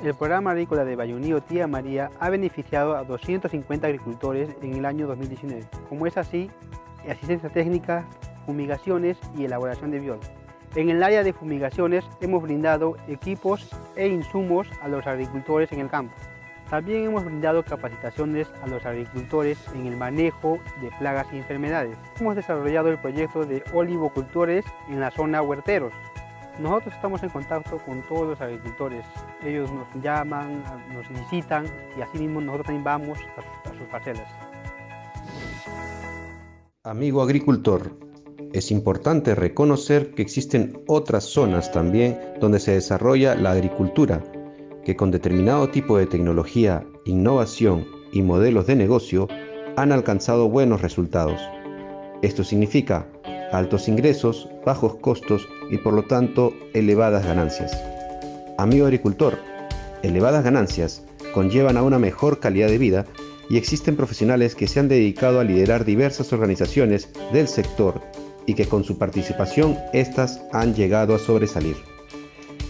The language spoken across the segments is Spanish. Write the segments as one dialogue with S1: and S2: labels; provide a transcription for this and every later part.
S1: El programa agrícola de Bayunío Tía María ha beneficiado a 250 agricultores en el año 2019, como es así, asistencia técnica, fumigaciones y elaboración de biol. En el área de fumigaciones hemos brindado equipos e insumos a los agricultores en el campo. También hemos brindado capacitaciones a los agricultores en el manejo de plagas y enfermedades. Hemos desarrollado el proyecto de olivocultores en la zona Huerteros. Nosotros estamos en contacto con todos los agricultores. Ellos nos llaman, nos visitan y así mismo nosotros también vamos a sus parcelas.
S2: Amigo agricultor, es importante reconocer que existen otras zonas también donde se desarrolla la agricultura, que con determinado tipo de tecnología, innovación y modelos de negocio han alcanzado buenos resultados. Esto significa altos ingresos, bajos costos y por lo tanto elevadas ganancias. Amigo agricultor, elevadas ganancias conllevan a una mejor calidad de vida y existen profesionales que se han dedicado a liderar diversas organizaciones del sector y que con su participación éstas han llegado a sobresalir.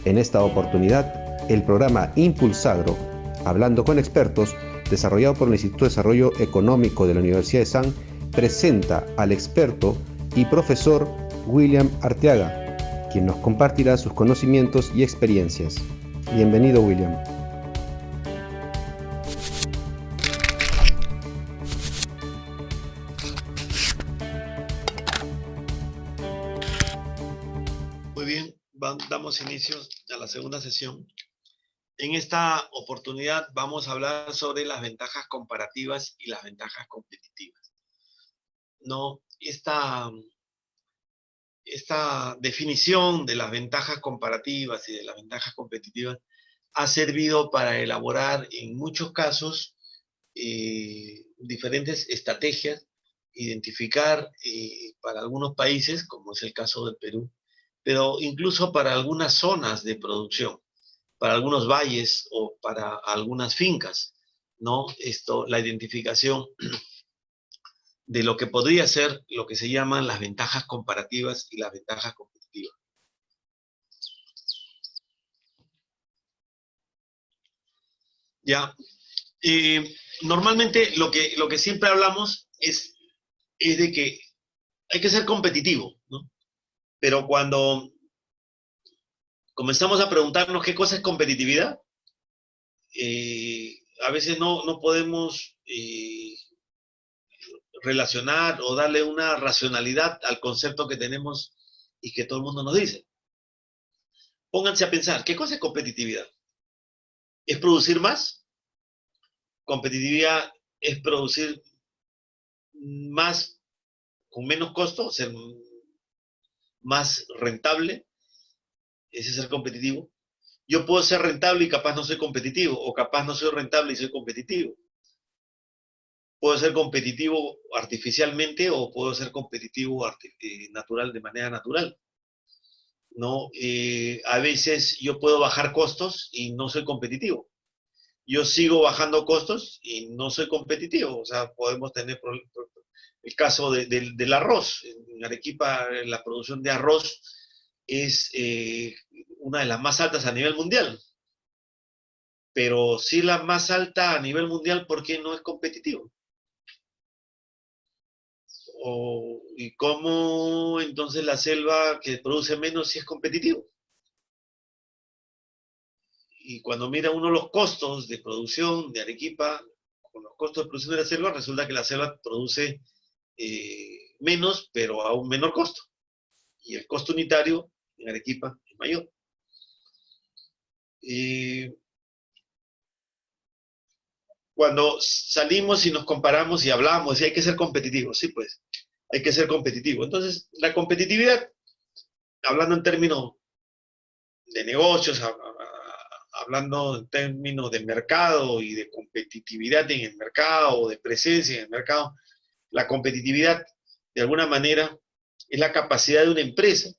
S2: En esta oportunidad, el programa Impulsagro, Hablando con Expertos, desarrollado por el Instituto de Desarrollo Económico de la Universidad de San, presenta al experto y profesor William Arteaga, quien nos compartirá sus conocimientos y experiencias. Bienvenido, William.
S3: Muy bien, damos inicio a la segunda sesión. En esta oportunidad vamos a hablar sobre las ventajas comparativas y las ventajas competitivas. No, esta definición de las ventajas comparativas y de las ventajas competitivas ha servido para elaborar en muchos casos diferentes estrategias, identificar para algunos países, como es el caso del Perú, pero incluso para algunas zonas de producción, para algunos valles o para algunas fincas, ¿no? La identificación de lo que podría ser lo que se llaman las ventajas comparativas y las ventajas competitivas. Ya, normalmente lo que siempre hablamos es de que hay que ser competitivo, ¿no? Pero cuando comenzamos a preguntarnos qué cosa es competitividad, a veces no podemos relacionar o darle una racionalidad al concepto que tenemos y que todo el mundo nos dice. Pónganse a pensar, ¿qué cosa es competitividad? ¿Es producir más? Competitividad es producir más con menos costo, ser más rentable, ese es ser competitivo. Yo puedo ser rentable y capaz no soy competitivo, o capaz no soy rentable y soy competitivo. Puedo ser competitivo artificialmente o puedo ser competitivo natural, de manera natural, ¿no? A veces yo puedo bajar costos y no soy competitivo. Yo sigo bajando costos y no soy competitivo. O sea, podemos tener el caso del arroz. En Arequipa la producción de arroz es una de las más altas a nivel mundial. Pero sí la más alta a nivel mundial porque no es competitivo. ¿Y cómo entonces la selva que produce menos sí es competitivo? Y cuando mira uno los costos de producción de Arequipa, con los costos de producción de la selva, resulta que la selva produce menos, pero a un menor costo. Y el costo unitario en Arequipa es mayor. Cuando salimos y nos comparamos y hablamos, y hay que ser competitivos, sí, pues, hay que ser competitivo. Entonces, la competitividad, hablando en términos de negocios, hablando en términos de mercado y de competitividad en el mercado, o de presencia en el mercado, la competitividad, de alguna manera, es la capacidad de una empresa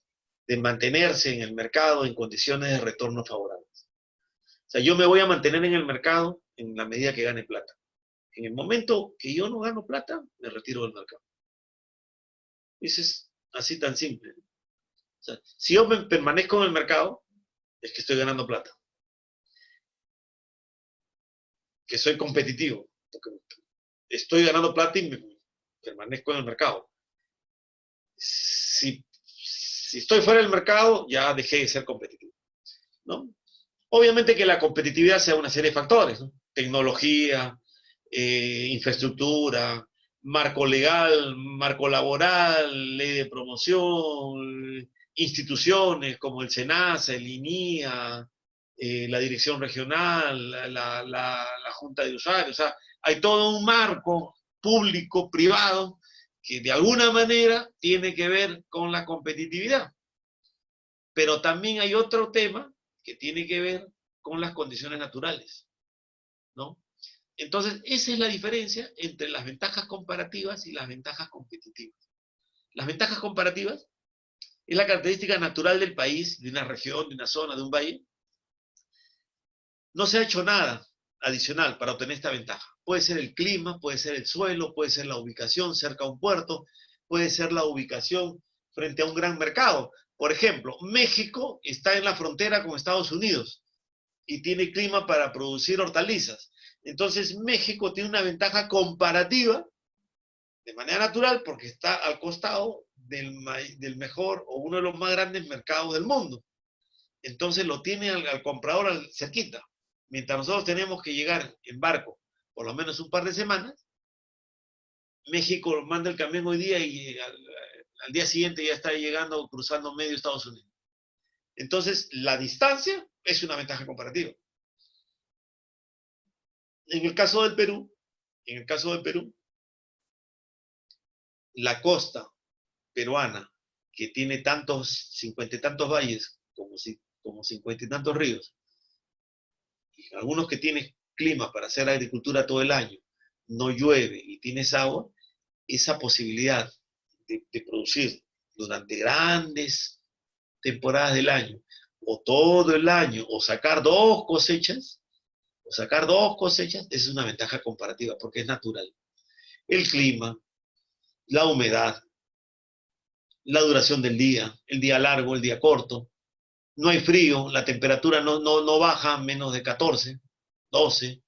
S3: de mantenerse en el mercado en condiciones de retorno favorables. O sea, yo me voy a mantener en el mercado en la medida que gane plata. En el momento que yo no gano plata, me retiro del mercado. Eso es así tan simple. O sea, si yo permanezco en el mercado, es que estoy ganando plata. que soy competitivo, porque estoy ganando plata y permanezco en el mercado. Si estoy fuera del mercado, ya dejé de ser competitivo, ¿no? Obviamente que la competitividad sea una serie de factores, ¿no? Tecnología, infraestructura, marco legal, marco laboral, ley de promoción, instituciones como el SENASA, el INIA, la dirección regional, la Junta de Usuarios. O sea, hay todo un marco público, privado, que de alguna manera tiene que ver con la competitividad. Pero también hay otro tema que tiene que ver con las condiciones naturales, ¿no? Entonces, esa es la diferencia entre las ventajas comparativas y las ventajas competitivas. Las ventajas comparativas es la característica natural del país, de una región, de una zona, de un valle. No se ha hecho nada adicional para obtener esta ventaja. Puede ser el clima, puede ser el suelo, puede ser la ubicación cerca a un puerto, puede ser la ubicación frente a un gran mercado. Por ejemplo, México está en la frontera con Estados Unidos y tiene clima para producir hortalizas. Entonces, México tiene una ventaja comparativa de manera natural porque está al costado del mejor o uno de los más grandes mercados del mundo. Entonces, lo tiene al comprador cerquita. Mientras nosotros tenemos que llegar en barco por lo menos un par de semanas, México manda el camión hoy día y al día siguiente ya está llegando, cruzando medio Estados Unidos. Entonces, la distancia es una ventaja comparativa. En el caso del Perú, la costa peruana, que tiene tantos, 50 y tantos valles, como 50 y tantos ríos, y algunos que tienen clima para hacer agricultura todo el año, no llueve y tienes agua, esa posibilidad de producir durante grandes temporadas del año, o todo el año, o sacar dos cosechas, es una ventaja comparativa, porque es natural. El clima, la humedad, la duración del día, el día largo, el día corto, no hay frío, la temperatura no baja a menos de 14, 12,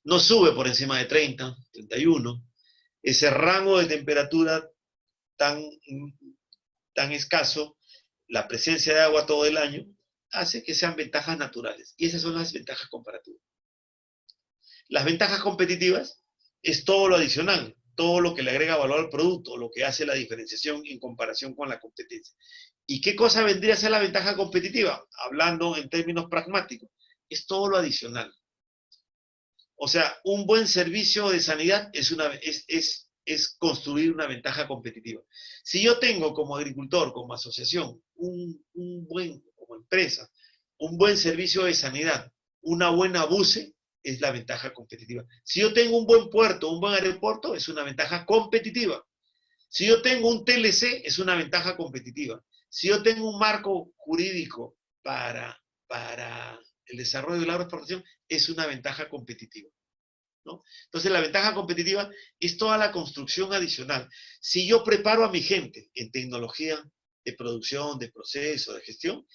S3: no sube por encima de 30, 31. Ese rango de temperatura tan escaso, la presencia de agua todo el año, hace que sean ventajas naturales. Y esas son las ventajas comparativas. Las ventajas competitivas es todo lo adicional, todo lo que le agrega valor al producto, lo que hace la diferenciación en comparación con la competencia. ¿Y qué cosa vendría a ser la ventaja competitiva? Hablando en términos pragmáticos, es todo lo adicional. O sea, un buen servicio de sanidad es construir una ventaja competitiva. Si yo tengo como agricultor, como asociación, como empresa, un buen servicio de sanidad, una buena buce, es la ventaja competitiva. Si yo tengo un buen puerto, un buen aeropuerto, es una ventaja competitiva. Si yo tengo un TLC, es una ventaja competitiva. Si yo tengo un marco jurídico para el desarrollo de la agroexportación, es una ventaja competitiva, ¿no? Entonces, la ventaja competitiva es toda la construcción adicional. Si yo preparo a mi gente en tecnología de producción, de proceso, de gestión,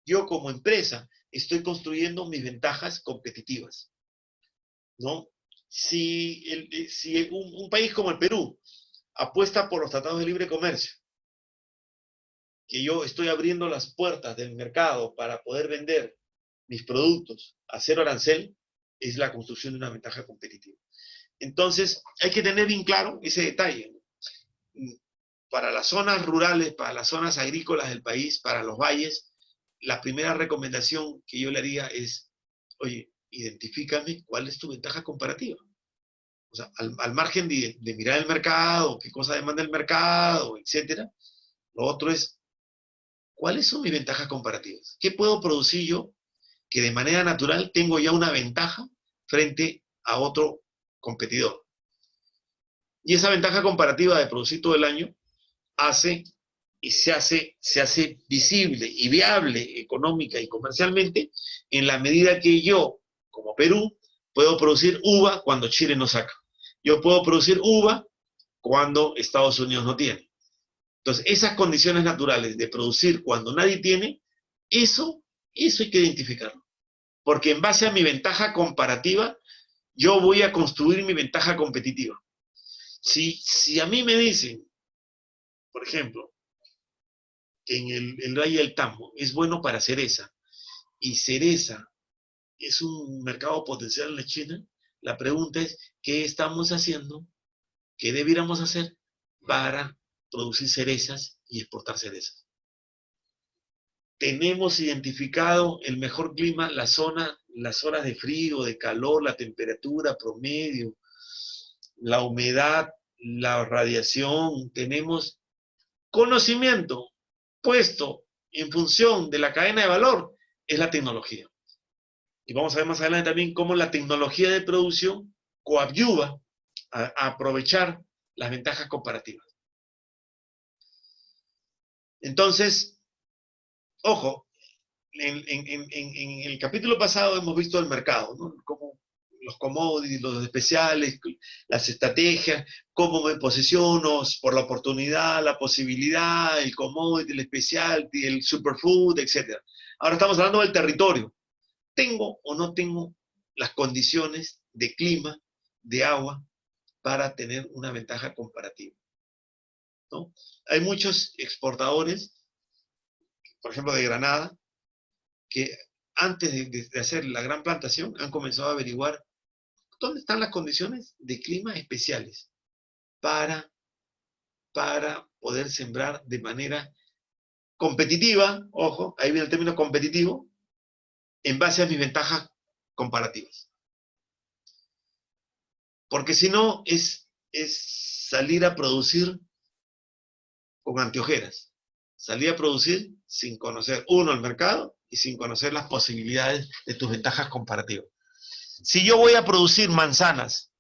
S3: yo como empresa estoy construyendo mis ventajas competitivas, ¿no? Si un país como el Perú apuesta por los tratados de libre comercio, que yo estoy abriendo las puertas del mercado para poder vender mis productos a cero arancel, es la construcción de una ventaja competitiva. Entonces, hay que tener bien claro ese detalle, ¿no? Para las zonas rurales, para las zonas agrícolas del país, para los valles, la primera recomendación que yo le haría es, oye, identifícame cuál es tu ventaja comparativa. O sea, al margen de mirar el mercado, qué cosa demanda el mercado, etcétera, lo otro es, ¿cuáles son mis ventajas comparativas? ¿Qué puedo producir yo que de manera natural tengo ya una ventaja frente a otro competidor? Y esa ventaja comparativa de producir todo el año se hace visible y viable económica y comercialmente en la medida que yo, como Perú, puedo producir uva cuando Chile no saca. Yo puedo producir uva cuando Estados Unidos no tiene. Entonces, esas condiciones naturales de producir cuando nadie tiene, eso hay que identificarlo. Porque en base a mi ventaja comparativa, yo voy a construir mi ventaja competitiva. Si a mí me dicen, por ejemplo, que en el Valle del Tambo es bueno para cereza, y cereza es un mercado potencial en la China, la pregunta es, ¿qué estamos haciendo? ¿Qué debiéramos hacer para producir cerezas y exportar cerezas? Tenemos identificado el mejor clima, la zona, las horas de frío, de calor, la temperatura promedio, la humedad, la radiación. Tenemos conocimiento puesto en función de la cadena de valor, es la tecnología. Y vamos a ver más adelante también cómo la tecnología de producción coadyuva a aprovechar las ventajas comparativas. Entonces, ojo, en el capítulo pasado hemos visto el mercado, ¿no? Cómo los commodities, los especiales, las estrategias, cómo me posiciono por la oportunidad, la posibilidad, el commodity, el especial, el superfood, etc. Ahora estamos hablando del territorio. ¿Tengo o no tengo las condiciones de clima, de agua, para tener una ventaja comparativa? ¿No? Hay muchos exportadores, por ejemplo de Granada, que antes de hacer la gran plantación han comenzado a averiguar dónde están las condiciones de clima especiales para poder sembrar de manera competitiva, ojo, ahí viene el término competitivo, en base a mis ventajas comparativas. Porque si no, es salir a producir con anteojeras. Salir a producir sin conocer, uno, el mercado y sin conocer las posibilidades de tus ventajas comparativas. Si yo voy a producir manzanas,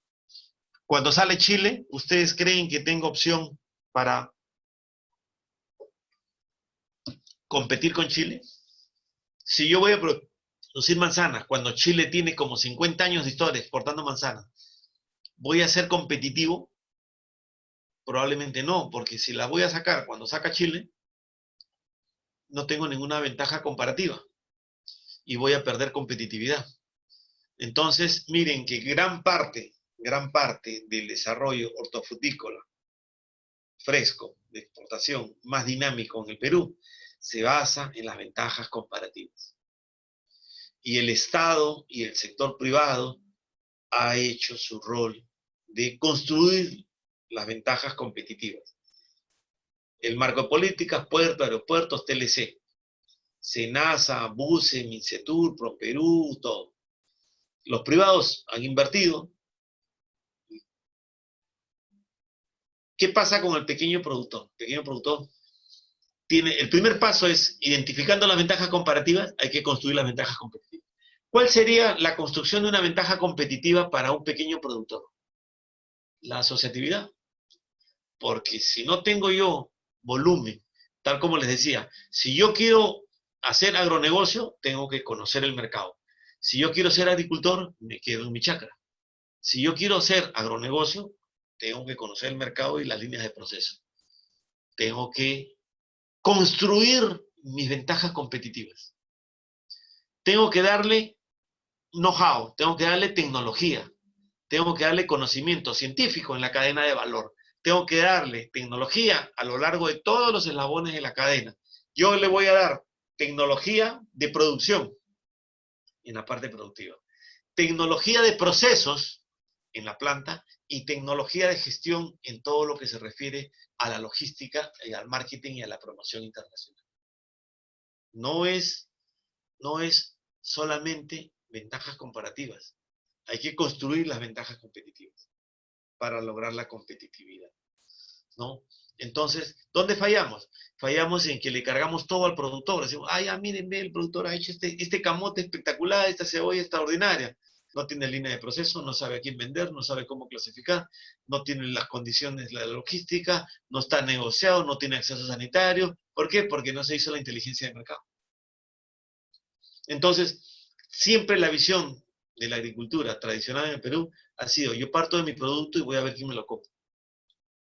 S3: cuando sale Chile, ¿ustedes creen que tengo opción para competir con Chile? Si yo voy a producir manzanas, cuando Chile tiene como 50 años de historia exportando manzanas, ¿voy a ser competitivo? Probablemente no, porque si la voy a sacar cuando saca Chile, no tengo ninguna ventaja comparativa y voy a perder competitividad. Entonces, miren que gran parte del desarrollo hortofrutícola fresco de exportación más dinámico en el Perú se basa en las ventajas comparativas. Y el Estado y el sector privado ha hecho su rol de construir las ventajas competitivas. El marco de políticas, puertos, aeropuertos, TLC, SENASA, BUCE, MINCETUR, ProPerú, todo. Los privados han invertido. ¿Qué pasa con el pequeño productor? El pequeño productor tiene, el primer paso es, identificando las ventajas comparativas, hay que construir las ventajas competitivas. ¿Cuál sería la construcción de una ventaja competitiva para un pequeño productor? La asociatividad. Porque si no tengo yo volumen, tal como les decía, si yo quiero hacer agronegocio, tengo que conocer el mercado. Si yo quiero ser agricultor, me quedo en mi chacra. Si yo quiero hacer agronegocio, tengo que conocer el mercado y las líneas de proceso. Tengo que construir mis ventajas competitivas. Tengo que darle know-how, tengo que darle tecnología, tengo que darle conocimiento científico en la cadena de valor. Tengo que darle tecnología a lo largo de todos los eslabones de la cadena. Yo le voy a dar tecnología de producción en la parte productiva, tecnología de procesos en la planta y tecnología de gestión en todo lo que se refiere a la logística, al marketing y a la promoción internacional. No es solamente ventajas comparativas. Hay que construir las ventajas competitivas para lograr la competitividad, ¿no? Entonces, ¿dónde fallamos? Fallamos en que le cargamos todo al productor. Decimos, ah, ya, miren, el productor ha hecho este camote espectacular, esta cebolla extraordinaria. No tiene línea de proceso, no sabe a quién vender, no sabe cómo clasificar, no tiene las condiciones, la logística, no está negociado, no tiene acceso sanitario. ¿Por qué? Porque no se hizo la inteligencia de mercado. Entonces, siempre la visión de la agricultura tradicional en el Perú ha sido, yo parto de mi producto y voy a ver quién me lo compra.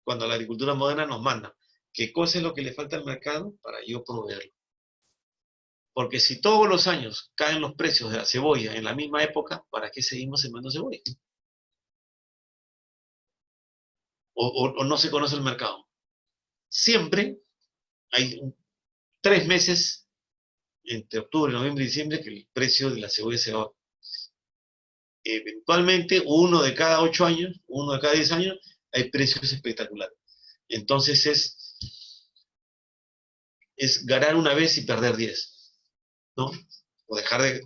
S3: Cuando la agricultura moderna nos manda, ¿qué cosa es lo que le falta al mercado para yo proveerlo? Porque si todos los años caen los precios de la cebolla en la misma época, ¿para qué seguimos sembrando cebolla? o no se conoce el mercado. Siempre hay 3 meses, entre octubre, noviembre y diciembre, que el precio de la cebolla se va. Eventualmente, uno de cada 8 años, uno de cada 10 años, hay precios espectaculares. Entonces es ganar una vez y perder 10, ¿no? O dejar de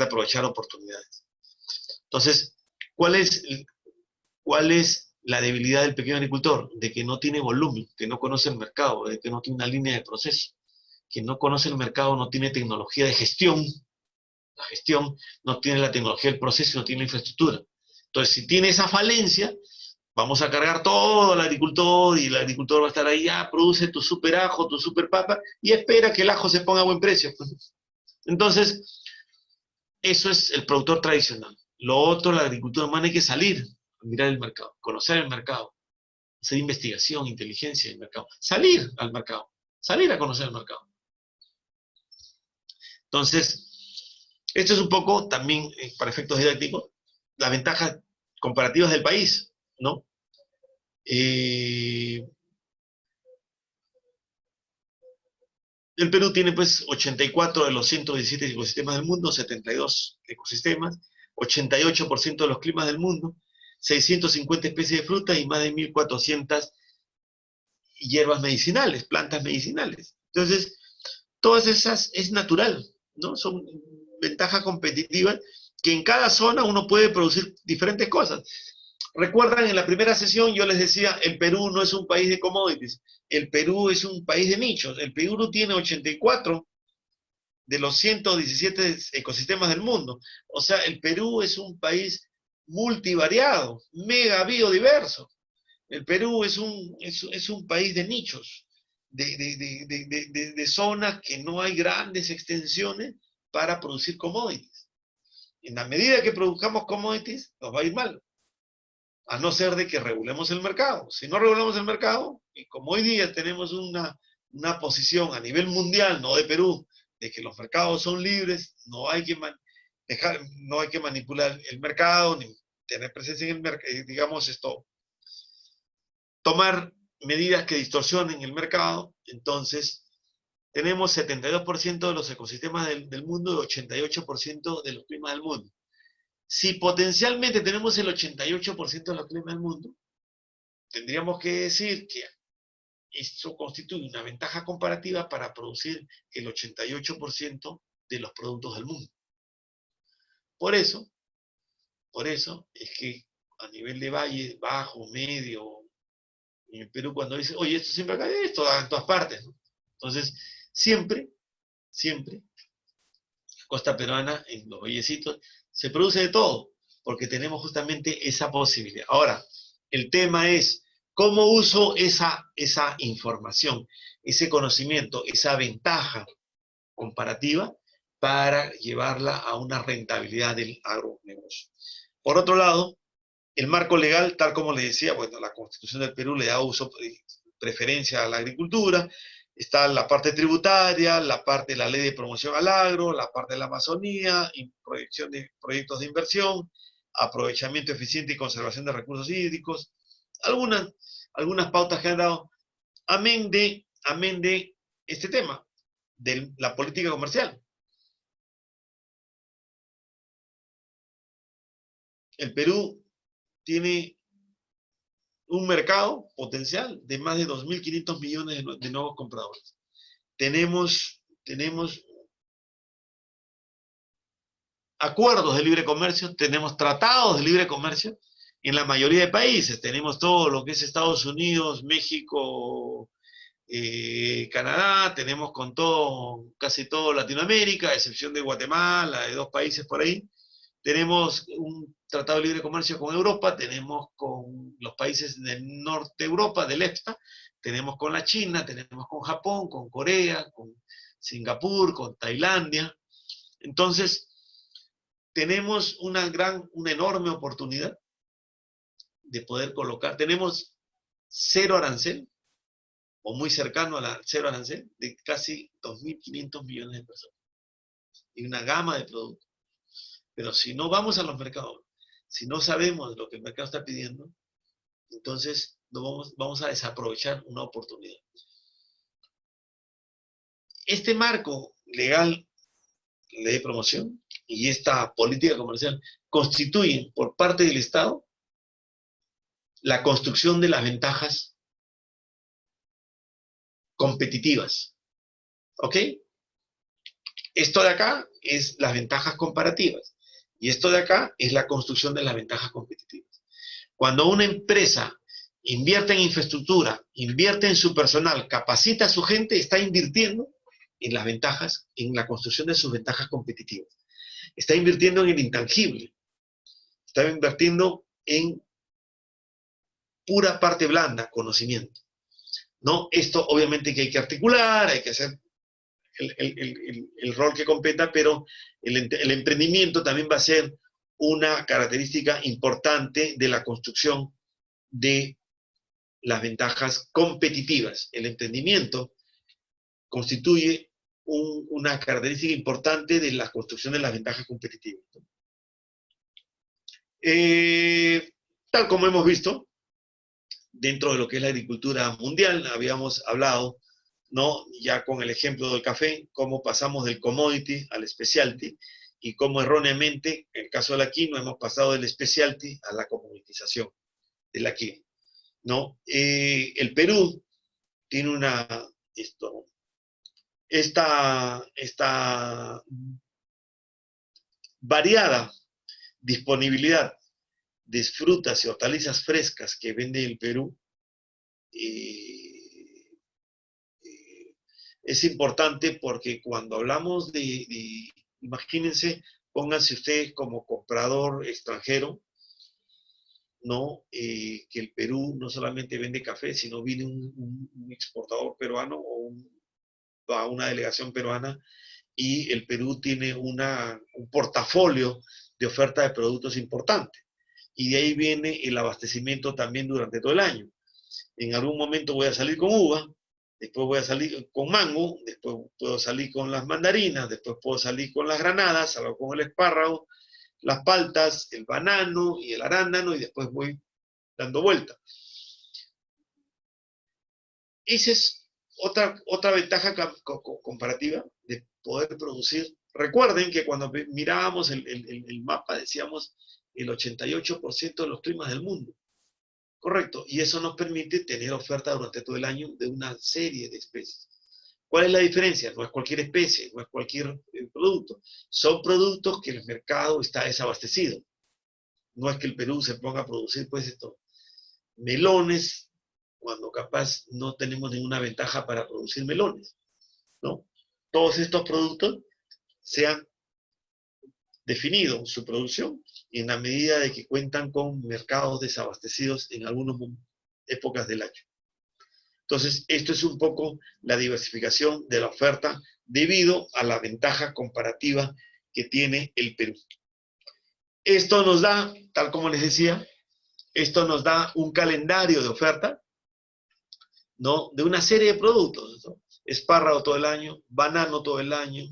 S3: aprovechar oportunidades. Entonces, ¿cuál es la debilidad del pequeño agricultor? De que no tiene volumen, que no conoce el mercado, de que no tiene una línea de proceso, que no conoce el mercado, no tiene tecnología de gestión, la gestión, no tiene la tecnología del proceso, no tiene la infraestructura. Entonces, si tiene esa falencia, vamos a cargar todo al agricultor y el agricultor va a estar ahí, produce tu super ajo, tu super papa, y espera que el ajo se ponga a buen precio. Entonces, eso es el productor tradicional. Lo otro, la agricultura humana, hay que salir a mirar el mercado, conocer el mercado, hacer investigación, inteligencia del mercado, salir al mercado, salir a conocer el mercado. Entonces, esto es un poco también, para efectos didácticos, las ventajas comparativas del país, ¿no? El Perú tiene pues 84 de los 117 ecosistemas del mundo, 72 ecosistemas, 88% de los climas del mundo, 650 especies de frutas y más de 1.400 hierbas medicinales, plantas medicinales. Entonces, todas esas es natural, ¿no? Son ventajas competitivas que en cada zona uno puede producir diferentes cosas. Recuerdan, en la primera sesión yo les decía, el Perú no es un país de commodities, el Perú es un país de nichos. El Perú tiene 84 de los 117 ecosistemas del mundo. O sea, el Perú es un país multivariado, mega biodiverso. El Perú es un país de nichos, de zonas que no hay grandes extensiones para producir commodities. En la medida que produzcamos commodities, nos va a ir mal. A no ser de que regulemos el mercado. Si no regulamos el mercado, y como hoy día tenemos una posición a nivel mundial, no de Perú, de que los mercados son libres, no hay que manipular el mercado, ni tener presencia en el mercado, digamos tomar medidas que distorsionen el mercado. Entonces tenemos 72% de los ecosistemas del mundo y 88% de los climas del mundo. Si potencialmente tenemos el 88% de los climas del mundo, tendríamos que decir que esto constituye una ventaja comparativa para producir el 88% de los productos del mundo. Por eso es que a nivel de valle, bajo, medio, en Perú cuando dice, oye, esto siempre acá, esto en todas partes, ¿no? Entonces, siempre, la costa peruana, en los vallecitos, se produce de todo, porque tenemos justamente esa posibilidad. Ahora, el tema es, ¿cómo uso esa información, ese conocimiento, esa ventaja comparativa para llevarla a una rentabilidad del agronegocio? Por otro lado, el marco legal, tal como le decía, bueno, la Constitución del Perú le da preferencia a la agricultura, está la parte tributaria, la parte de la ley de promoción al agro, la parte de la Amazonía, proyección de proyectos de inversión, aprovechamiento eficiente y conservación de recursos hídricos, algunas pautas que han dado, amén de este tema, de la política comercial. El Perú tiene un mercado potencial de más de 2.500 millones de nuevos compradores. Tenemos acuerdos de libre comercio, tenemos tratados de libre comercio en la mayoría de países. Tenemos todo lo que es Estados Unidos, México, Canadá, tenemos con casi todo Latinoamérica, a excepción de Guatemala, de 2 países por ahí. Tenemos un tratado de libre comercio con Europa, tenemos con los países del norte de Europa, del EFTA, tenemos con la China, tenemos con Japón, con Corea, con Singapur, con Tailandia. Entonces, tenemos una enorme oportunidad de poder colocar, tenemos 0 arancel, o muy cercano a cero arancel, de casi 2.500 millones de personas. Y una gama de productos. Pero si no vamos a los mercados, si no sabemos lo que el mercado está pidiendo, Entonces, vamos a desaprovechar una oportunidad. Este marco legal, ley de promoción, y esta política comercial constituyen por parte del Estado la construcción de las ventajas competitivas. ¿Ok? Esto de acá es las ventajas comparativas y esto de acá es la construcción de las ventajas competitivas. Cuando una empresa invierte en infraestructura, invierte en su personal, capacita a su gente, está invirtiendo en las ventajas, en la construcción de sus ventajas competitivas. Está invirtiendo en el intangible. Está invirtiendo en pura parte blanda, conocimiento. ¿No? Esto obviamente que hay que articular, hay que hacer el rol que competa, pero el emprendimiento también va a ser una característica importante de la construcción de las ventajas competitivas. El emprendimiento constituye una característica importante de la construcción de las ventajas competitivas. Tal como hemos visto, dentro de lo que es la agricultura mundial, habíamos hablado, ¿no? Ya con el ejemplo del café, cómo pasamos del commodity al specialty, y cómo erróneamente, en el caso de la quinoa, hemos pasado del specialty a la commoditización de la quinoa, ¿no? El Perú tiene esta variada disponibilidad de frutas y hortalizas frescas que vende el Perú. Es importante porque cuando hablamos imagínense, pónganse ustedes como comprador extranjero, ¿no? Que el Perú no solamente vende café, sino viene un exportador peruano o a una delegación peruana, y el Perú tiene un portafolio de oferta de productos importante. Y de ahí viene el abastecimiento también durante todo el año. En algún momento voy a salir con uva, después voy a salir con mango, después puedo salir con las mandarinas, después puedo salir con las granadas, salgo con el espárrago, las paltas, el banano y el arándano, y después voy dando vuelta. Esa es otra ventaja comparativa de poder producir. Recuerden que cuando mirábamos el mapa decíamos el 88% de los climas del mundo. Correcto, y eso nos permite tener oferta durante todo el año de una serie de especies. ¿Cuál es la diferencia? No es cualquier especie, no es cualquier producto. Son productos que el mercado está desabastecido. No es que el Perú se ponga a producir, pues, esto, melones, cuando capaz no tenemos ninguna ventaja para producir melones, ¿no? Todos estos productos se han definido su producción y en la medida de que cuentan con mercados desabastecidos en algunas épocas del año. Entonces, esto es un poco la diversificación de la oferta debido a la ventaja comparativa que tiene el Perú. Esto nos da, tal como les decía, esto nos da un calendario de oferta, ¿no? De una serie de productos, ¿no? Espárrago todo el año, banano todo el año,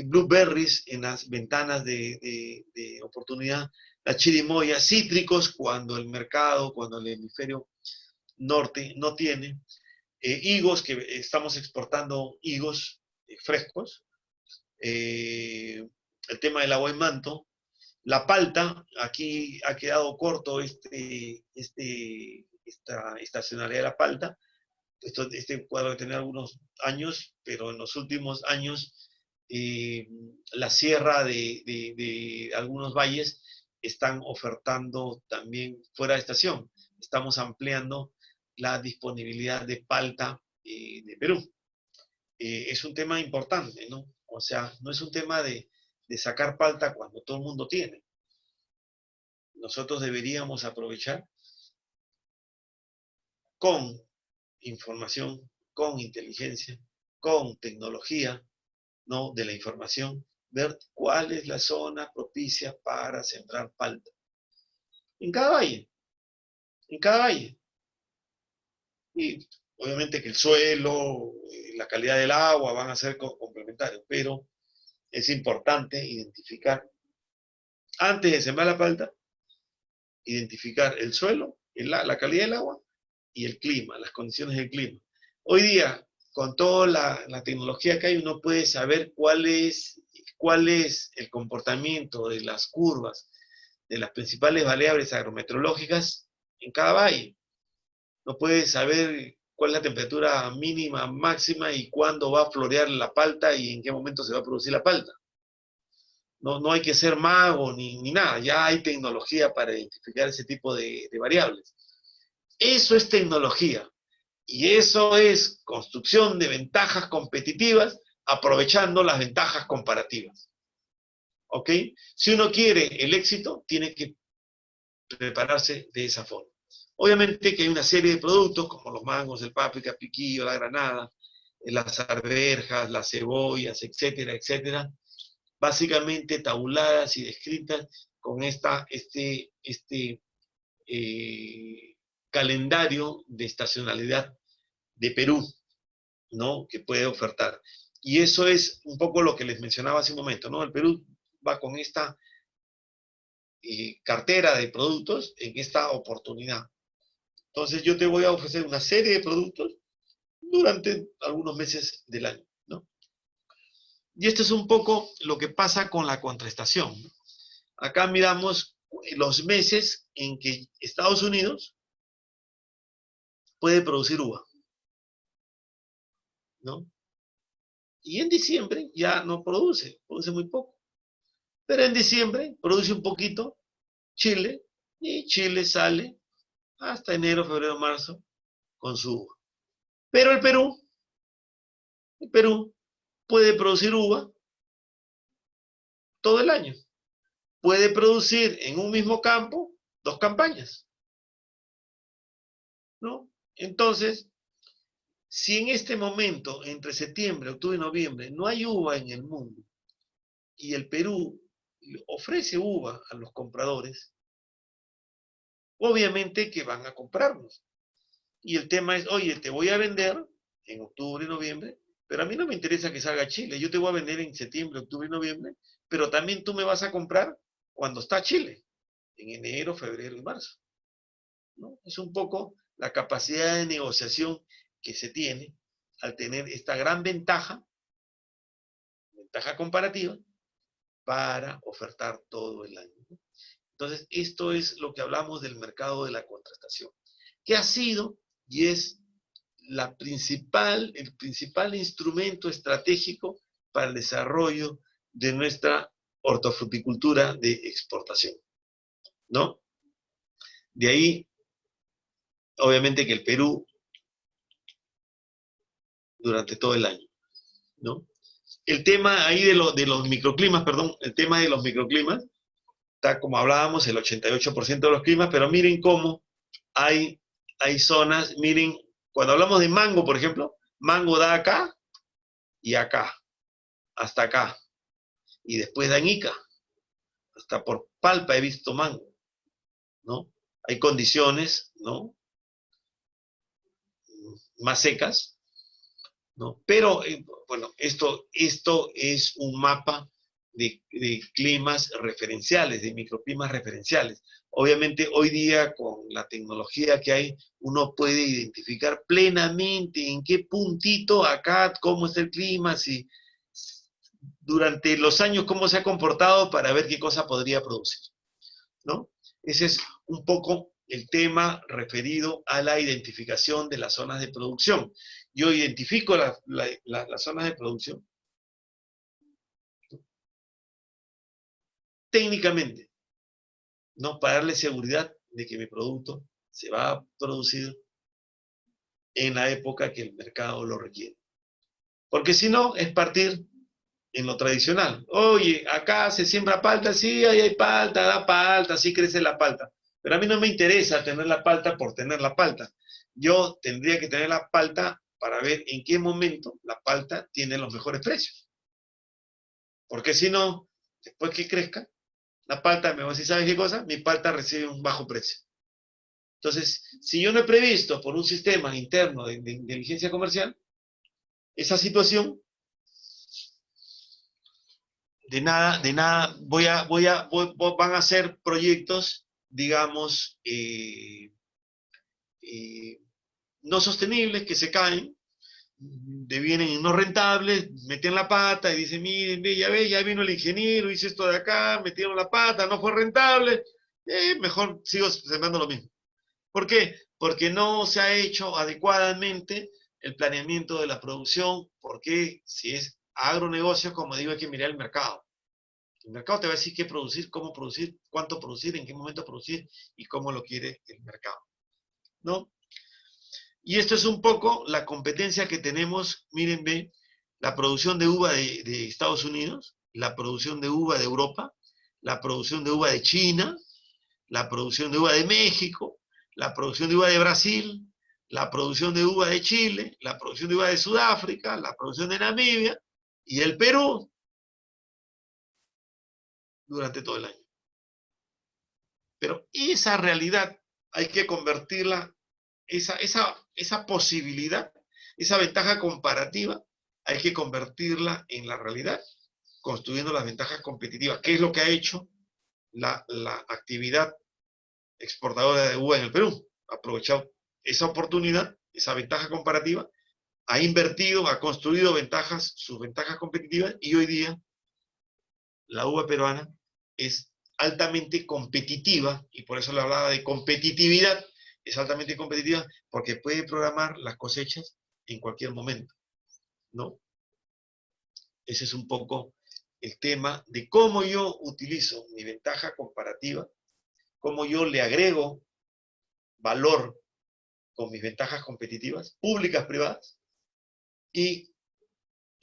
S3: blueberries en las ventanas de oportunidad, la chirimoya, cítricos cuando el mercado, cuando el hemisferio norte no tiene, higos, que estamos exportando higos frescos, el tema del agua en manto, la palta, aquí ha quedado corto esta estacionalidad de la palta. Este cuadro tiene algunos años, pero en los últimos años la sierra de algunos valles están ofertando también fuera de estación. Estamos ampliando la disponibilidad de palta de Perú. Es un tema importante, ¿no? O sea, no es un tema de sacar palta cuando todo el mundo tiene. Nosotros deberíamos aprovechar con información, con inteligencia, con tecnología, ¿no? De la información, ver cuál es la zona propicia para sembrar palta. En cada valle, en cada valle. Y obviamente que el suelo, la calidad del agua van a ser complementarios, pero es importante identificar, antes de sembrar la palta, identificar el suelo la calidad del agua y el clima, las condiciones del clima. Hoy día, con toda la tecnología que hay, uno puede saber cuál es el comportamiento de las curvas, de las principales variables agrometeorológicas en cada valle. No puede saber cuál es la temperatura mínima, máxima y cuándo va a florear la palta y en qué momento se va a producir la palta. No hay que ser mago ni nada, ya hay tecnología para identificar ese tipo de variables. Eso es tecnología y eso es construcción de ventajas competitivas aprovechando las ventajas comparativas. ¿Ok? Si uno quiere el éxito, tiene que prepararse de esa forma. Obviamente que hay una serie de productos como los mangos, el páprica, piquillo, la granada, las arvejas, las cebollas, etcétera, etcétera, básicamente tabuladas y descritas con este calendario de estacionalidad de Perú, ¿no? Que puede ofertar. Y eso es un poco lo que les mencionaba hace un momento, ¿no? El Perú va con esta cartera de productos en esta oportunidad. Entonces yo te voy a ofrecer una serie de productos durante algunos meses del año, ¿no? Y esto es un poco lo que pasa con la contraestación, ¿no? Acá miramos los meses en que Estados Unidos puede producir uva, ¿no? Y en diciembre ya no produce muy poco. Pero en diciembre produce un poquito Chile, y Chile sale hasta enero, febrero, marzo con su uva. Pero el Perú puede producir uva todo el año. Puede producir en un mismo campo 2 campañas, ¿no? Entonces, si en este momento, entre septiembre, octubre y noviembre, no hay uva en el mundo y el Perú ofrece uva a los compradores, obviamente que van a comprarnos. Y el tema es, oye, te voy a vender en octubre y noviembre, pero a mí no me interesa que salga Chile. Yo te voy a vender en septiembre, octubre y noviembre, pero también tú me vas a comprar cuando está Chile, en enero, febrero y marzo, ¿no? Es un poco la capacidad de negociación que se tiene al tener esta gran ventaja comparativa, para ofertar todo el año, ¿no? Entonces, esto es lo que hablamos del mercado de la contratación, que ha sido y es el principal instrumento estratégico para el desarrollo de nuestra hortofruticultura de exportación, ¿no? De ahí, obviamente, que el Perú, durante todo el año, ¿no? El tema ahí de los microclimas, perdón, el tema de los microclimas, está como hablábamos, el 88% de los climas, pero miren cómo hay zonas, miren, cuando hablamos de mango, por ejemplo, mango da acá y acá, hasta acá, y después da en Ica, hasta por Palpa he visto mango, ¿no? Hay condiciones, ¿no? Más secas, ¿no? Pero, bueno, esto es un mapa de climas referenciales, de microclimas referenciales. Obviamente, hoy día, con la tecnología que hay, uno puede identificar plenamente en qué puntito acá, cómo está el clima, si durante los años cómo se ha comportado para ver qué cosa podría producir, ¿no? Ese es un poco el tema referido a la identificación de las zonas de producción. Yo identifico las zonas de producción técnicamente, ¿no? Para darle seguridad de que mi producto se va a producir en la época que el mercado lo requiere. Porque si no, es partir en lo tradicional. Oye, acá se siembra palta, sí, ahí hay palta, da palta, sí crece la palta. Pero a mí no me interesa tener la palta por tener la palta. Yo tendría que tener la palta para ver en qué momento la palta tiene los mejores precios. Porque si no, después que crezca, la palta, me va a decir, ¿sabes qué cosa? Mi palta recibe un bajo precio. Entonces, si yo no he previsto por un sistema interno de inteligencia comercial, esa situación, de nada, van a ser proyectos, digamos, no sostenibles que se caen, devienen no rentables, meten la pata y dicen, miren, ve, ya vino el ingeniero, hice esto de acá, metieron la pata, no fue rentable, mejor sigo sembrando lo mismo. ¿Por qué? Porque no se ha hecho adecuadamente el planeamiento de la producción, porque si es agronegocio, como digo, hay que mirar el mercado. El mercado te va a decir qué producir, cómo producir, cuánto producir, en qué momento producir y cómo lo quiere el mercado, ¿no? Y esto es un poco la competencia que tenemos, miren, ve, la producción de uva de Estados Unidos, la producción de uva de Europa, la producción de uva de China, la producción de uva de México, la producción de uva de Brasil, la producción de uva de Chile, la producción de uva de Sudáfrica, la producción de Namibia y el Perú durante todo el año. Pero esa realidad hay que convertirla, esa posibilidad, esa ventaja comparativa, hay que convertirla en la realidad, construyendo las ventajas competitivas. ¿Qué es lo que ha hecho la actividad exportadora de uva en el Perú? Ha aprovechado esa oportunidad, esa ventaja comparativa, ha invertido, ha construido ventajas, sus ventajas competitivas, y hoy día la uva peruana es altamente competitiva, y por eso le hablaba de competitividad. Es altamente competitiva porque puede programar las cosechas en cualquier momento, ¿no? Ese es un poco el tema de cómo yo utilizo mi ventaja comparativa, cómo yo le agrego valor con mis ventajas competitivas, públicas, privadas, y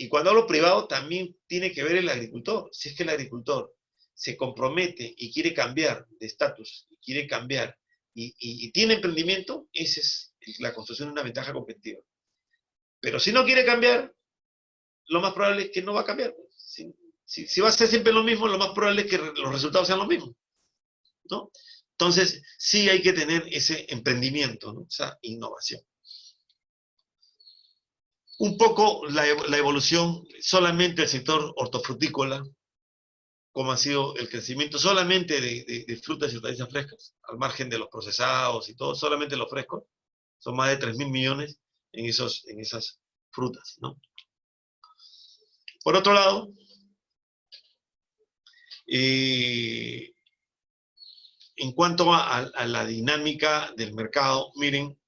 S3: cuando hablo privado también tiene que ver el agricultor. Si es que el agricultor se compromete y quiere cambiar de estatus, y quiere cambiar, y tiene emprendimiento, esa es la construcción de una ventaja competitiva. Pero si no quiere cambiar, lo más probable es que no va a cambiar. Si va a ser siempre lo mismo, lo más probable es que los resultados sean los mismos, ¿no? Entonces, sí hay que tener ese emprendimiento, ¿no? Esa innovación. Un poco la evolución solamente del sector hortofrutícola, como ha sido el crecimiento solamente de frutas y hortalizas frescas, al margen de los procesados y todo, solamente los frescos, son más de 3.000 millones en esas frutas, ¿no? Por otro lado, en cuanto a la dinámica del mercado, miren,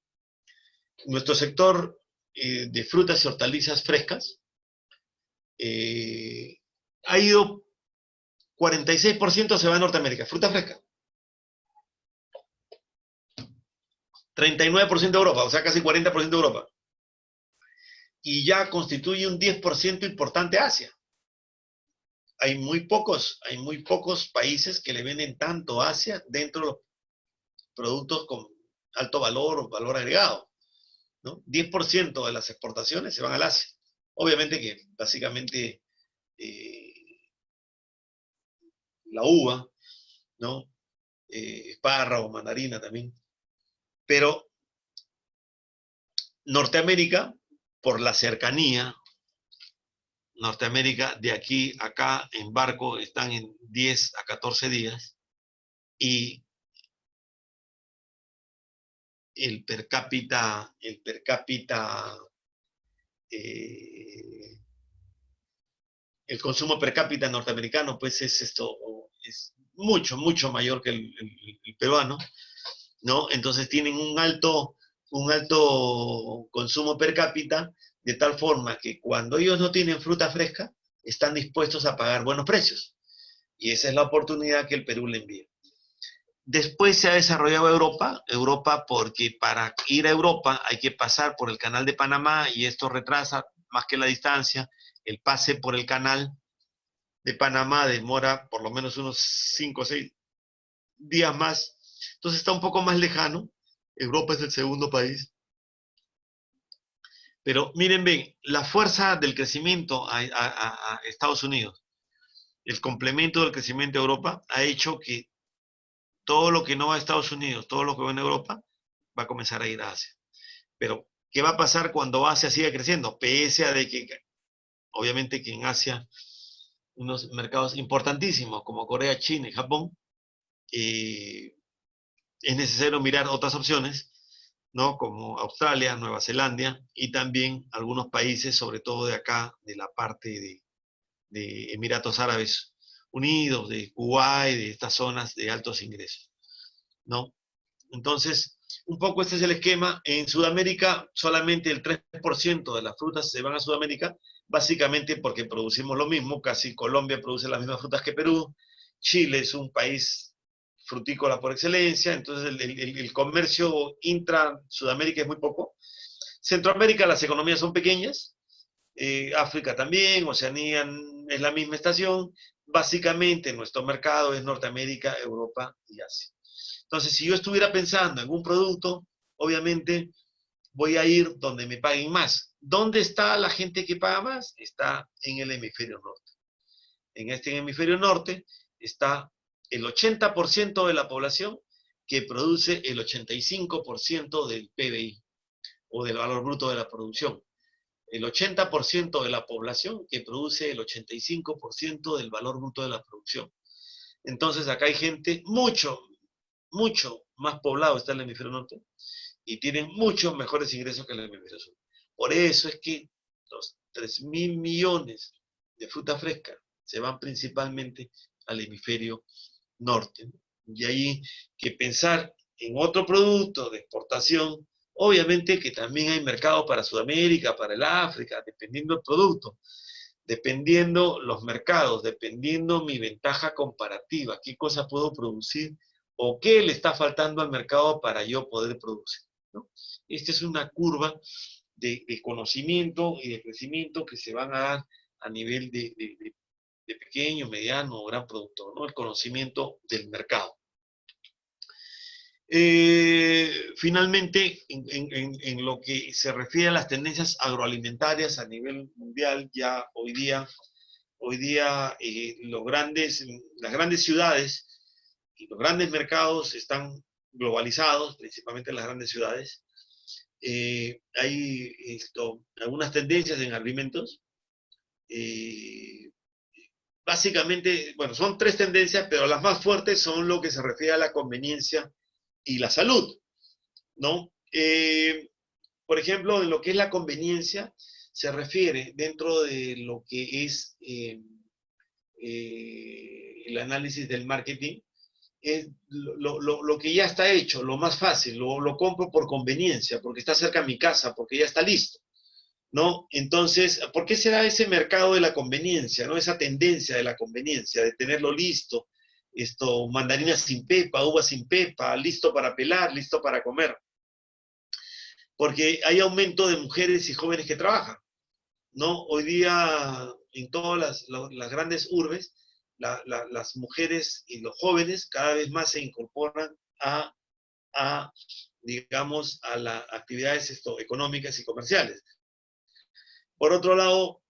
S3: nuestro sector de frutas y hortalizas frescas ha ido 46% se va a Norteamérica, fruta fresca. 39% Europa, o sea, casi 40% Europa. Y ya constituye un 10% importante Asia. Hay muy pocos países que le venden tanto a Asia dentro de los productos con alto valor o valor agregado, ¿no? 10% de las exportaciones se van al Asia. Obviamente que básicamente la uva, ¿no? Espárrago, mandarina también. Pero Norteamérica, por la cercanía, Norteamérica de aquí a acá en barco están en 10 a 14 días, y el per cápita, el consumo per cápita norteamericano, pues es mucho, mucho mayor que el peruano, ¿no? Entonces tienen un alto consumo per cápita, de tal forma que cuando ellos no tienen fruta fresca, están dispuestos a pagar buenos precios. Y esa es la oportunidad que el Perú le envía. Después se ha desarrollado Europa porque para ir a Europa hay que pasar por el canal de Panamá, y esto retrasa más que la distancia. El pase por el canal de Panamá demora por lo menos unos 5 o 6 días más. Entonces está un poco más lejano. Europa es el segundo país. Pero miren bien, la fuerza del crecimiento a Estados Unidos, el complemento del crecimiento a Europa, ha hecho que todo lo que no va a Estados Unidos, todo lo que va en Europa, va a comenzar a ir a Asia. Pero, ¿qué va a pasar cuando Asia siga creciendo? Pese a de que, obviamente que en Asia, unos mercados importantísimos como Corea, China y Japón, es necesario mirar otras opciones, ¿no? Como Australia, Nueva Zelanda y también algunos países, sobre todo de acá, de la parte de Emiratos Árabes Unidos, de Kuwait, de estas zonas de altos ingresos, ¿no? Entonces, un poco este es el esquema. En Sudamérica, solamente el 3% de las frutas se van a Sudamérica, básicamente porque producimos lo mismo. Casi Colombia produce las mismas frutas que Perú. Chile es un país frutícola por excelencia, entonces el comercio intra-Sudamérica es muy poco. Centroamérica, las economías son pequeñas. África también, Oceanía es la misma estación. Básicamente, nuestro mercado es Norteamérica, Europa y Asia. Entonces, si yo estuviera pensando en un producto, obviamente voy a ir donde me paguen más. ¿Dónde está la gente que paga más? Está en el hemisferio norte. En este hemisferio norte está el 80% de la población que produce el 85% del PBI o del valor bruto de la producción. El 80% de la población que produce el 85% del valor bruto de la producción. Entonces acá hay gente mucho más poblado está el hemisferio norte y tienen muchos mejores ingresos que el hemisferio sur. Por eso es que los 3.000 millones de fruta fresca se van principalmente al hemisferio norte, ¿no? Y ahí que pensar en otro producto de exportación, obviamente que también hay mercado para Sudamérica, para el África, dependiendo del producto, dependiendo los mercados, dependiendo mi ventaja comparativa, qué cosa puedo producir o qué le está faltando al mercado para yo poder producir, ¿no? Esta es una curva de conocimiento y de crecimiento que se van a dar a nivel de pequeño, mediano o gran productor, ¿no? El conocimiento del mercado. Finalmente, en lo que se refiere a las tendencias agroalimentarias a nivel mundial, ya hoy día las grandes ciudades y los grandes mercados están globalizados, principalmente en las grandes ciudades. Hay algunas tendencias en alimentos. Básicamente, bueno, son tres tendencias, pero las más fuertes son lo que se refiere a la conveniencia y la salud, ¿no? Por ejemplo, en lo que es la conveniencia, se refiere dentro de lo que es el análisis del marketing, es lo que ya está hecho, lo más fácil, lo compro por conveniencia, porque está cerca de mi casa, porque ya está listo, ¿no? Entonces, ¿por qué se da ese mercado de la conveniencia, ¿no? Esa tendencia de la conveniencia, de tenerlo listo, mandarinas sin pepa, uvas sin pepa, listo para pelar, listo para comer. Porque hay aumento de mujeres y jóvenes que trabajan, ¿no? Hoy día, en todas las grandes urbes, las mujeres y los jóvenes cada vez más se incorporan digamos, a las actividades económicas y comerciales. Por otro lado,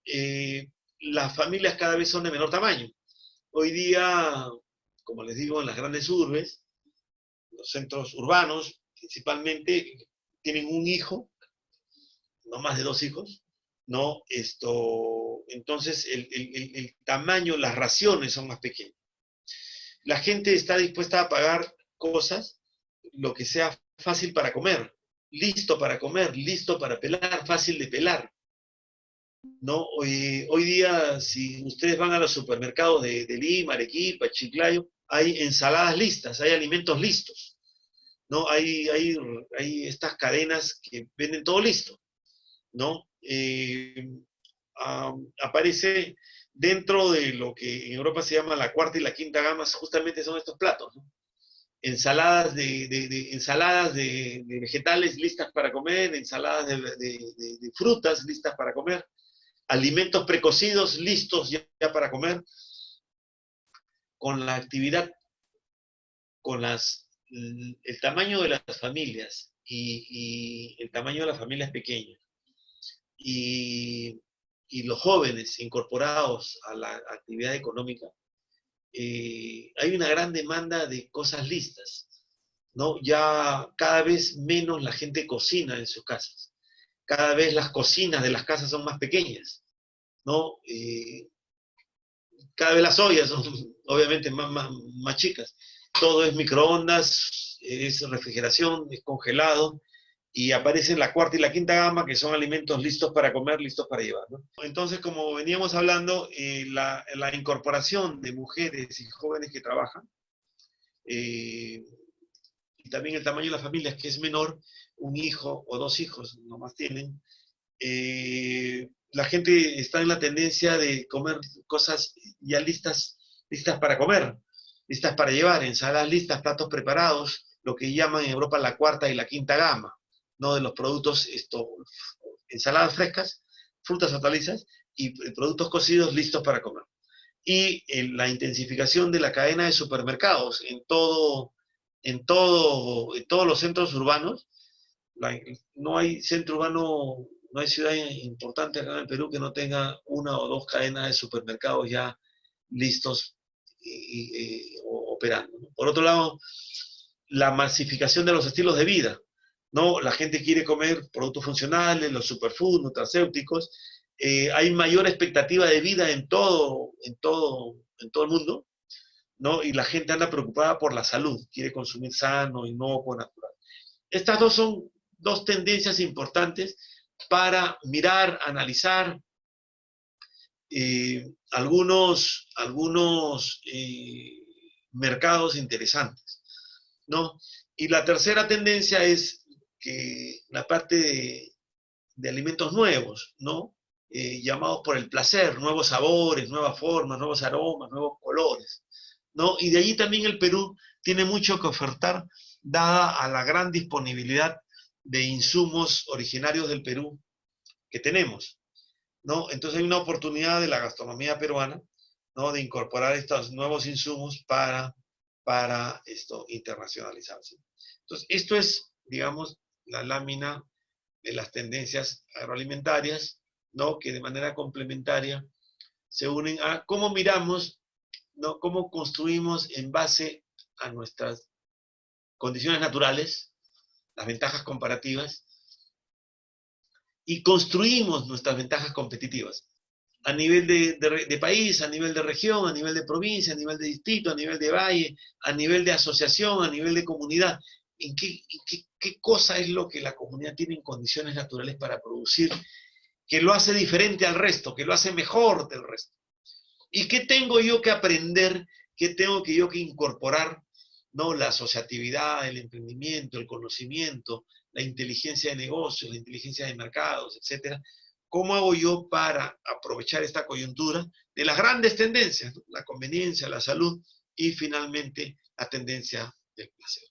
S3: las familias cada vez son de menor tamaño. Hoy día, como les digo, en las grandes urbes, los centros urbanos, principalmente, tienen un hijo, no más de 2 hijos, ¿no? Entonces, el tamaño, las raciones son más pequeñas. La gente está dispuesta a pagar cosas, lo que sea fácil para comer, listo para pelar, fácil de pelar, ¿no? Hoy día, si ustedes van a los supermercados de Lima, Arequipa, Chiclayo, hay ensaladas listas, hay alimentos listos, ¿no? Hay estas cadenas que venden todo listo, ¿no? Aparece dentro de lo que en Europa se llama la cuarta y la quinta gama, justamente son estos platos, ¿no? Ensaladas de vegetales listas para comer, ensaladas de frutas listas para comer, alimentos precocidos listos ya para comer, con la actividad, el tamaño de las familias y el tamaño de las familias pequeñas y los jóvenes incorporados a la actividad económica, hay una gran demanda de cosas listas, ¿no? Ya cada vez menos la gente cocina en sus casas. Cada vez las cocinas de las casas son más pequeñas, ¿no? Cada vez las ollas son obviamente más chicas. Todo es microondas, es refrigeración, es congelado, y aparecen la cuarta y la quinta gama, que son alimentos listos para comer, listos para llevar, ¿no? Entonces, como veníamos hablando, la incorporación de mujeres y jóvenes que trabajan, y también el tamaño de las familias, que es menor, un hijo o dos hijos nomás tienen, la gente está en la tendencia de comer cosas ya listas para comer, listas para llevar, ensaladas listas, platos preparados, lo que llaman en Europa la cuarta y la quinta gama, ¿no? De los productos, ensaladas frescas, frutas, hortalizas y productos cocidos listos para comer. Y la intensificación de la cadena de supermercados en todos los centros urbanos. No hay centro urbano, no hay ciudad importante acá en el Perú que no tenga una o dos cadenas de supermercados ya listos operando, ¿no? Por otro lado, la masificación de los estilos de vida, ¿no? La gente quiere comer productos funcionales, los superfoods, nutracéuticos. Hay mayor expectativa de vida en todo el mundo, ¿no? Y la gente anda preocupada por la salud, quiere consumir sano, inocuo, natural. Estas dos son dos tendencias importantes para mirar, analizar algunos mercados interesantes, ¿no? Y la tercera tendencia es que la parte de alimentos nuevos, ¿no? Llamados por el placer, nuevos sabores, nuevas formas, nuevos aromas, nuevos colores, ¿no? Y de allí también el Perú tiene mucho que ofertar, dada a la gran disponibilidad de insumos originarios del Perú que tenemos, ¿no? Entonces hay una oportunidad de la gastronomía peruana, ¿no? De incorporar estos nuevos insumos para internacionalizarse. Entonces, esto es, digamos, la lámina de las tendencias agroalimentarias, ¿no? Que de manera complementaria se unen a cómo miramos, ¿no? Cómo construimos en base a nuestras condiciones naturales, las ventajas comparativas, y construimos nuestras ventajas competitivas a nivel de país, a nivel de región, a nivel de provincia, a nivel de distrito, a nivel de valle, a nivel de asociación, a nivel de comunidad. ¿En qué cosa es lo que la comunidad tiene en condiciones naturales para producir, que lo hace diferente al resto, que lo hace mejor del resto? ¿Y qué tengo yo que aprender? ¿Qué tengo yo que incorporar? ¿No? La asociatividad, el emprendimiento, el conocimiento, la inteligencia de negocios, la inteligencia de mercados, etcétera. ¿Cómo hago yo para aprovechar esta coyuntura de las grandes tendencias, ¿no? La conveniencia, la salud y finalmente la tendencia del placer?